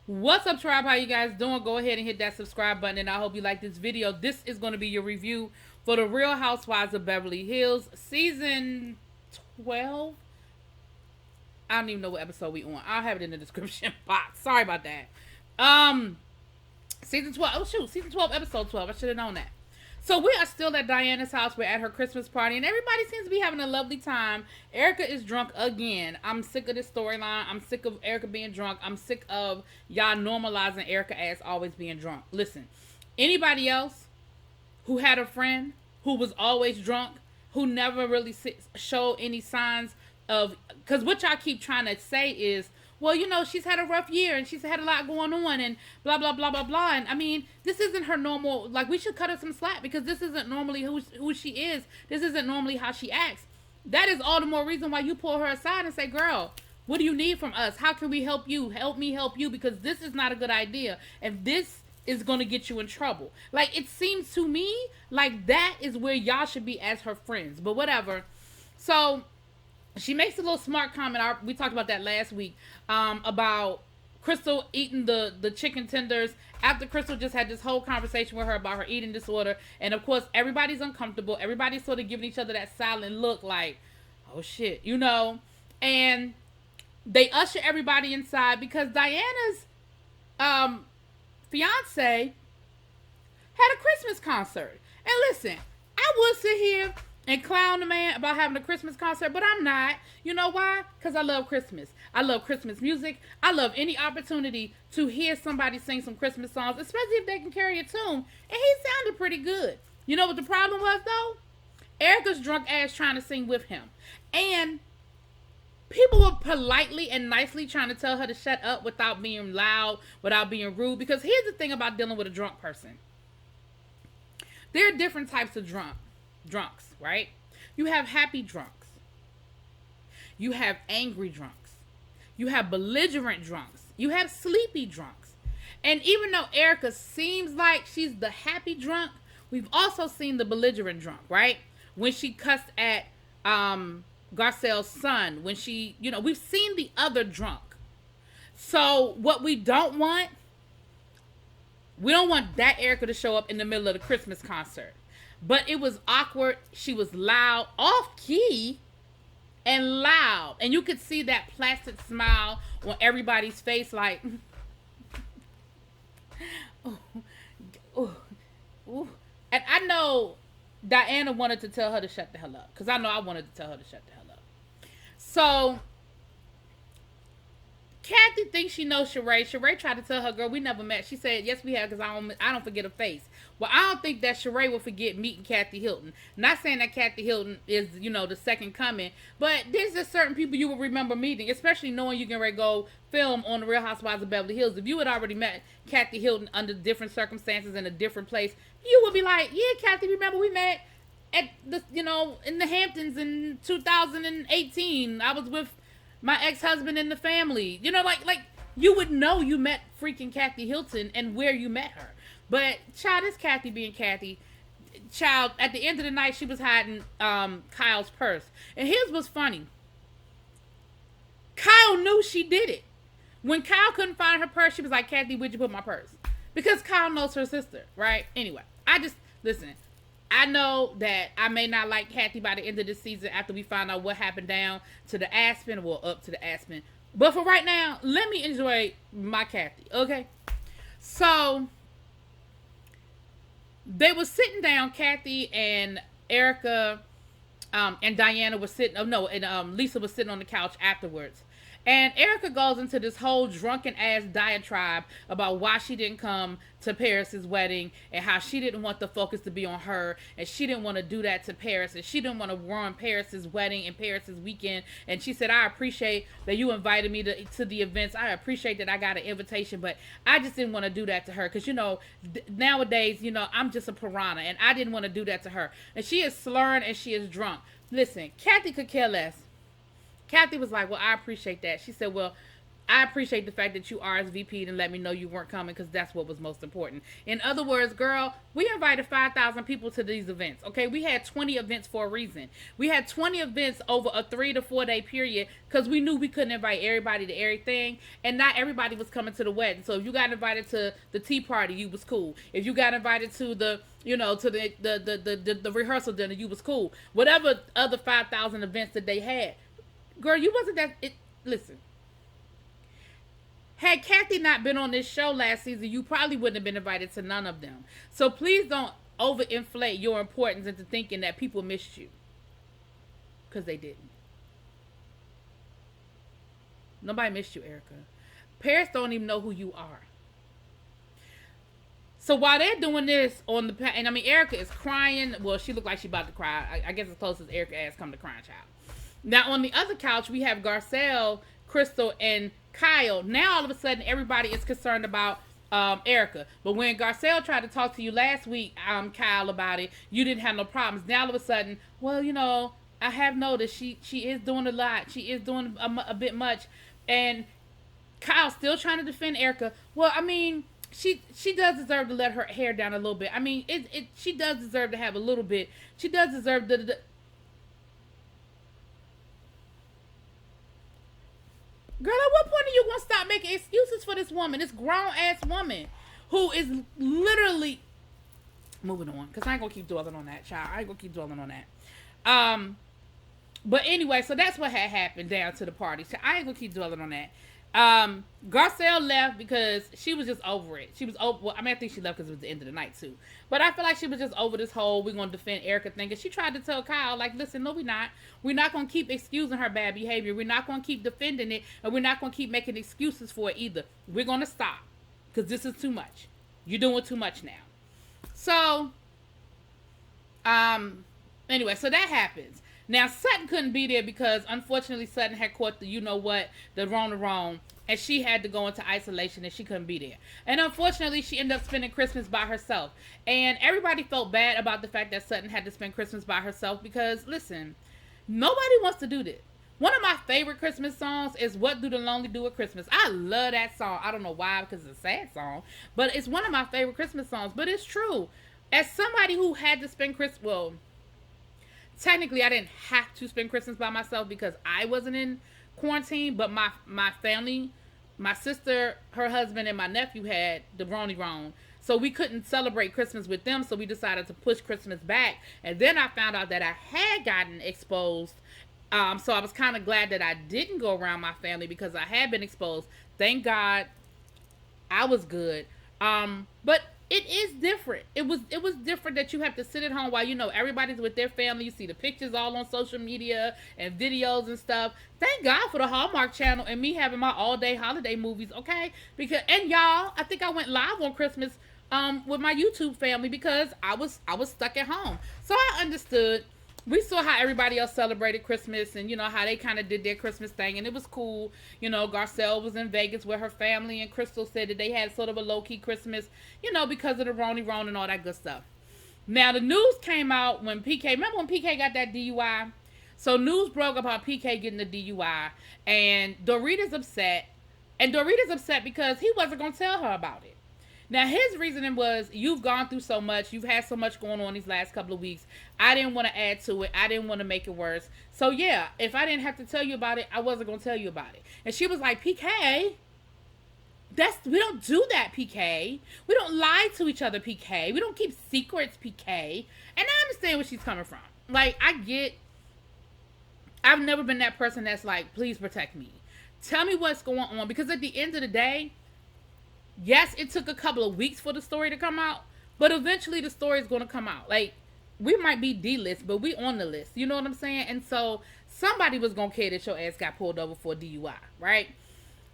What's up, tribe? How you guys doing? Go ahead and hit that subscribe button, and I hope you like this video. This is going to be your review for the Real Housewives of Beverly Hills, season 12. I don't even know what episode we on. I'll have it in the description box. Sorry about that. Season 12. Oh shoot, season 12, episode 12. I should have known that. So we are still at Diana's house. We're at her Christmas party, and everybody seems to be having a lovely time. Erica is drunk again. I'm sick of this storyline. I'm sick of Erica being drunk. I'm sick of y'all normalizing Erica as always being drunk. Listen, anybody else who had a friend who was always drunk, who never really showed any signs of, because what y'all keep trying to say is, well, you know, she's had a rough year and she's had a lot going on and blah, blah, blah, blah, blah. And I mean, this isn't her normal, like, we should cut her some slack because this isn't normally who she is. This isn't normally how she acts. That is all the more reason why you pull her aside and say, girl, what do you need from us? How can we help you? Help me help you, because this is not a good idea. And this is going to get you in trouble. Like, it seems to me like that is where y'all should be as her friends. But whatever. So she makes a little smart comment. We talked about that last week, about Crystal eating the chicken tenders after Crystal just had this whole conversation with her about her eating disorder. And of course, everybody's uncomfortable. Everybody's sort of giving each other that silent look like, oh shit, you know. And they usher everybody inside because Diana's fiance had a Christmas concert. And listen, I would sit here and clown the man about having a Christmas concert, but I'm not. You know why? Because I love Christmas. I love Christmas music. I love any opportunity to hear somebody sing some Christmas songs, especially if they can carry a tune. And he sounded pretty good. You know what the problem was, though? Erica's drunk ass trying to sing with him. And people were politely and nicely trying to tell her to shut up without being loud, without being rude. Because here's the thing about dealing with a drunk person. There are different types of drunks, right? You have happy drunks. You have angry drunks. You have belligerent drunks. You have sleepy drunks. And even though Erica seems like she's the happy drunk, we've also seen the belligerent drunk, right? When she cussed at Garcelle's son, when she, you know, we've seen the other drunk. So what we don't want that Erica to show up in the middle of the Christmas concert. But it was awkward. She was loud, off key, and loud. And you could see that plastic smile on everybody's face, like, oh, oh, oh. And I know Diana wanted to tell her to shut the hell up, because I know I wanted to tell her to shut the hell up. So Kathy thinks she knows Sheree. Sheree tried to tell her, girl, we never met. She said, yes, we have, because I don't forget a face. Well, I don't think that Sheree will forget meeting Kathy Hilton. Not saying that Kathy Hilton is, you know, the second coming, but there's just certain people you will remember meeting, especially knowing you can go film on the Real Housewives of Beverly Hills. If you had already met Kathy Hilton under different circumstances in a different place, you would be like, yeah, Kathy, remember we met at the, you know, in the Hamptons in 2018. I was with my ex-husband and the family. You know, like you would know you met freaking Kathy Hilton and where you met her. But child, is Kathy being Kathy. Child, at the end of the night, she was hiding Kyle's purse. And here's what's funny. Kyle knew she did it. When Kyle couldn't find her purse, she was like, Kathy, where'd you put my purse? Because Kyle knows her sister, right? Anyway, listen, I know that I may not like Kathy by the end of this season after we find out what happened down to the Aspen, well, up to the Aspen. But for right now, let me enjoy my Kathy, okay? So they were sitting down, Kathy and Erica and Diana were sitting, Lisa was sitting on the couch afterwards. And Erica goes into this whole drunken ass diatribe about why she didn't come to Paris's wedding and how she didn't want the focus to be on her and she didn't want to do that to Paris and she didn't want to ruin Paris's wedding and Paris's weekend. And she said, I appreciate that you invited me to the events. I appreciate that I got an invitation, but I just didn't want to do that to her because, you know, nowadays, you know, I'm just a piranha and I didn't want to do that to her. And she is slurring and she is drunk. Listen, Kathy could care less. Kathy was like, well, I appreciate that. She said, well, I appreciate the fact that you RSVP'd and let me know you weren't coming because that's what was most important. In other words, girl, we invited 5,000 people to these events. Okay, we had 20 events for a reason. We had 20 events over a 3 to 4 day period because we knew we couldn't invite everybody to everything, and not everybody was coming to the wedding. So if you got invited to the tea party, you was cool. If you got invited to the to the rehearsal dinner, you was cool. Whatever other 5,000 events that they had, girl, you wasn't that. Listen. Had Kathy not been on this show last season, you probably wouldn't have been invited to none of them. So please don't overinflate your importance into thinking that people missed you. Because they didn't. Nobody missed you, Erica. Parents don't even know who you are. So while they're doing this on the... And I mean, Erica is crying. Well, she looked like she about to cry. I guess as close as Erica has come to crying child. Now, on the other couch, we have Garcelle, Crystal, and Kyle. Now all of a sudden everybody is concerned about Erica. But when Garcelle tried to talk to you last week, Kyle, about it, you didn't have no problems. Now all of a sudden, well, I have noticed she is doing a lot. She is doing a bit much. And Kyle's still trying to defend Erica. Well, I mean, she does deserve to let her hair down a little bit. I mean, she does deserve to have a little bit. She does deserve the Girl, at what point are you going to stop making excuses for this woman? This grown-ass woman who is literally... Moving on, because I ain't going to keep dwelling on that, child. I ain't going to keep dwelling on that. But anyway, so that's what had happened down to the party. So I ain't going to keep dwelling on that. Garcelle left because she was just over it. She was over... Well, I mean, I think she left because it was the end of the night, too. But I feel like she was just over this whole, we're going to defend Erica thing. And she tried to tell Kyle, like, listen, no, we're not. We're not going to keep excusing her bad behavior. We're not going to keep defending it. And we're not going to keep making excuses for it either. We're going to stop. Because this is too much. You're doing too much now. So, anyway, so that happens. Now, Sutton couldn't be there because, unfortunately, Sutton had caught the the wrong, and she had to go into isolation, and she couldn't be there. And, unfortunately, she ended up spending Christmas by herself. And everybody felt bad about the fact that Sutton had to spend Christmas by herself because, listen, nobody wants to do this. One of my favorite Christmas songs is What Do the Lonely Do at Christmas. I love that song. I don't know why, because it's a sad song, but it's one of my favorite Christmas songs. But it's true. As somebody who had to spend Christmas, well, technically, I didn't have to spend Christmas by myself because I wasn't in quarantine, but my family, my sister, her husband, and my nephew had the wrong. So we couldn't celebrate Christmas with them, so we decided to push Christmas back. And then I found out that I had gotten exposed. So I was kind of glad that I didn't go around my family because I had been exposed. Thank God I was good. But it is different. It was different that you have to sit at home while everybody's with their family. You see the pictures all on social media and videos and stuff. Thank God for the Hallmark Channel and me having my all-day holiday movies, okay? And y'all, I think I went live on Christmas with my YouTube family because I was stuck at home. So I understood. We saw how everybody else celebrated Christmas and, how they kind of did their Christmas thing. And it was cool. Garcelle was in Vegas with her family. And Crystal said that they had sort of a low-key Christmas, because of the Roni and all that good stuff. Now, the news came out when PK... Remember when PK got that DUI? So, news broke about PK getting the DUI. And Dorita's upset. And Dorita's upset because he wasn't going to tell her about it. Now, his reasoning was, you've gone through so much. You've had so much going on these last couple of weeks. I didn't want to add to it. I didn't want to make it worse. So, yeah, if I didn't have to tell you about it, I wasn't going to tell you about it. And she was like, PK, we don't do that, PK. We don't lie to each other, PK. We don't keep secrets, PK. And I understand where she's coming from. Like, I've never been that person that's like, please protect me. Tell me what's going on. Because at the end of the day, yes, it took a couple of weeks for the story to come out, but eventually the story is going to come out. Like, we might be D-list, but we on the list. You know what I'm saying? And so somebody was going to care that your ass got pulled over for a DUI, right?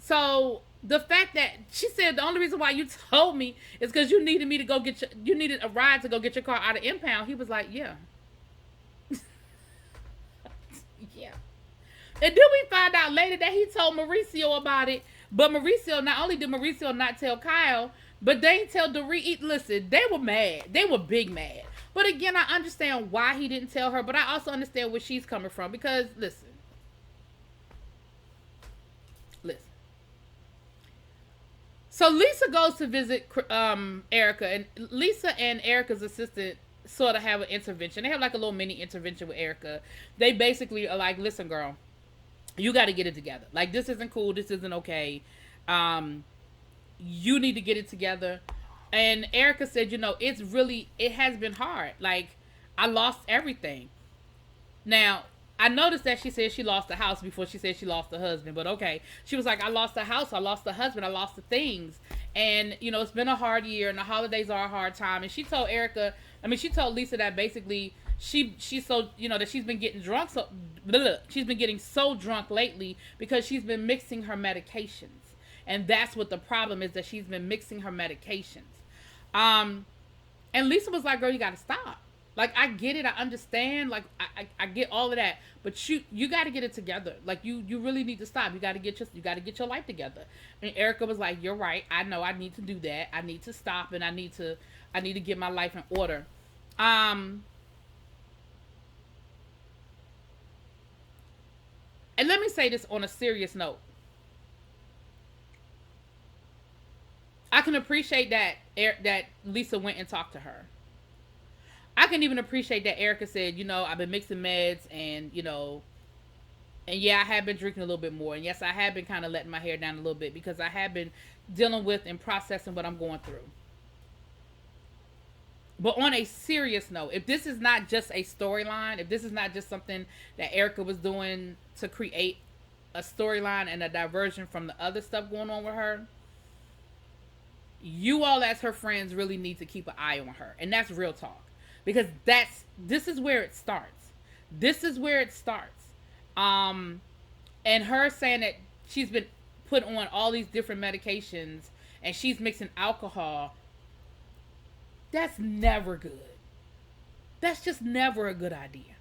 So the fact that she said the only reason why you told me is because you needed me to go you needed a ride to go get your car out of impound. He was like, yeah. Yeah. And then we found out later that he told Mauricio about it. But not only did Mauricio not tell Kyle, but they didn't tell Dorit. Listen, they were mad. They were big mad. But again, I understand why he didn't tell her, but I also understand where she's coming from. Because, listen. So Lisa goes to visit Erica, and Lisa and Erica's assistant sort of have an intervention. They have like a little mini intervention with Erica. They basically are like, "Listen, girl, you got to get it together. Like, this isn't cool. This isn't okay. Um, you need to get it together." And Erica said, it has been hard. Like, I lost everything. Now, I noticed that she said she lost the house before she said she lost the husband, but okay. She was like, I lost the house, I lost the husband, I lost the things. And, it's been a hard year, and the holidays are a hard time. And she told she told Lisa that basically she's so, that she's been getting drunk, she's been getting so drunk lately because she's been mixing her medications. And that's what the problem is, that she's been mixing her medications. And Lisa was like, girl, you got to stop. Like, I get it. I understand. Like, I get all of that. But you got to get it together. Like, you really need to stop. You got to get your life together. And Erica was like, you're right. I know I need to do that. I need to stop, and I need to get my life in order. And let me say this on a serious note. I can appreciate that Lisa went and talked to her. I can even appreciate that Erica said, I've been mixing meds, and and yeah, I have been drinking a little bit more. And yes, I have been kind of letting my hair down a little bit because I have been dealing with and processing what I'm going through. But on a serious note, if this is not just a storyline, if this is not just something that Erica was doing to create a storyline and a diversion from the other stuff going on with her, you all as her friends really need to keep an eye on her. And that's real talk. Because this is where it starts. This is where it starts. And her saying that she's been put on all these different medications and she's mixing alcohol, that's never good. That's just never a good idea.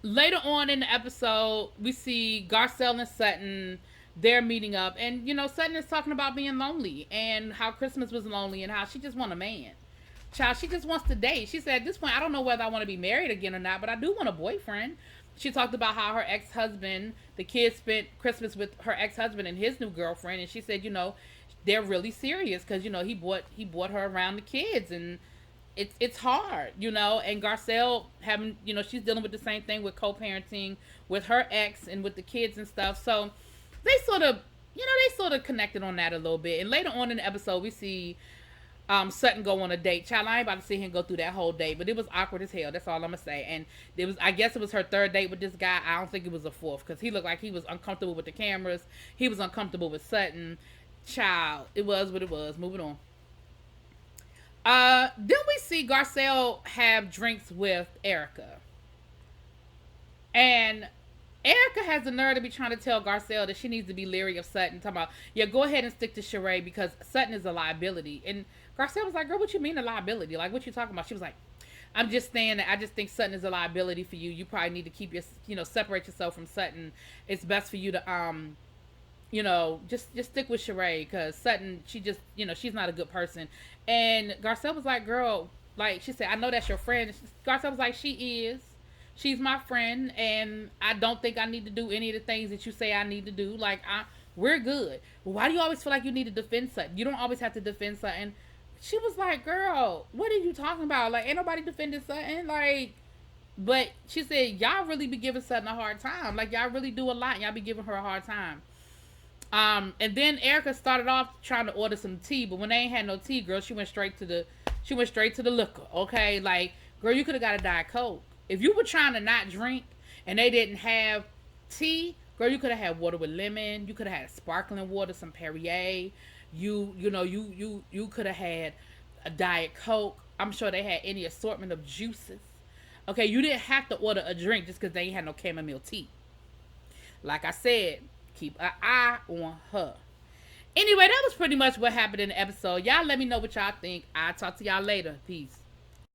Later on in the episode, we see Garcelle and Sutton. They're meeting up, and Sutton is talking about being lonely and how Christmas was lonely and how she just want a man. Child, she just wants to date. She said, at this point, I don't know whether I want to be married again or not, but I do want a boyfriend. She talked about how her ex-husband, the kids spent Christmas with her ex-husband and his new girlfriend, and she said, they're really serious because, he brought her around the kids, and it's hard, and Garcelle having, she's dealing with the same thing with co-parenting with her ex and with the kids and stuff. So they sort of connected on that a little bit. And later on in the episode, we see Sutton go on a date. Child, I ain't about to see him go through that whole date, but it was awkward as hell. That's all I'm gonna say. And I guess it was her third date with this guy. I don't think it was a fourth, because he looked like he was uncomfortable with the cameras. He was uncomfortable with Sutton. Child, it was what it was. Moving on. Then we see Garcelle have drinks with Erica. And Erica has the nerve to be trying to tell Garcelle that she needs to be leery of Sutton. Talking about, yeah, go ahead and stick to Sheree because Sutton is a liability. And Garcelle was like, girl, what you mean a liability? Like, what you talking about? She was like, I'm just saying that I just think Sutton is a liability for you. You probably need to keep separate yourself from Sutton. It's best for you to, just stick with Sheree because Sutton, she just, she's not a good person. And Garcelle was like, girl, like, she said, I know that's your friend. Garcelle was like, she is. She's my friend, and I don't think I need to do any of the things that you say I need to do. Like, we're good. Why do you always feel like you need to defend Sutton? You don't always have to defend Sutton. She was like, girl, what are you talking about? Like, ain't nobody defending Sutton. Like, but she said, y'all really be giving Sutton a hard time. Like, y'all really do a lot. Y'all be giving her a hard time. And then Erica started off trying to order some tea, but when they ain't had no tea, girl, she went straight to the liquor. Okay, like, girl, you could have got a Diet Coke. If you were trying to not drink and they didn't have tea, girl, you could have had water with lemon. You could have had sparkling water, some Perrier. You could have had a Diet Coke. I'm sure they had any assortment of juices. Okay, you didn't have to order a drink just because they ain't had no chamomile tea. Like I said, keep an eye on her. Anyway, that was pretty much what happened in the episode. Y'all let me know what y'all think. I'll talk to y'all later. Peace.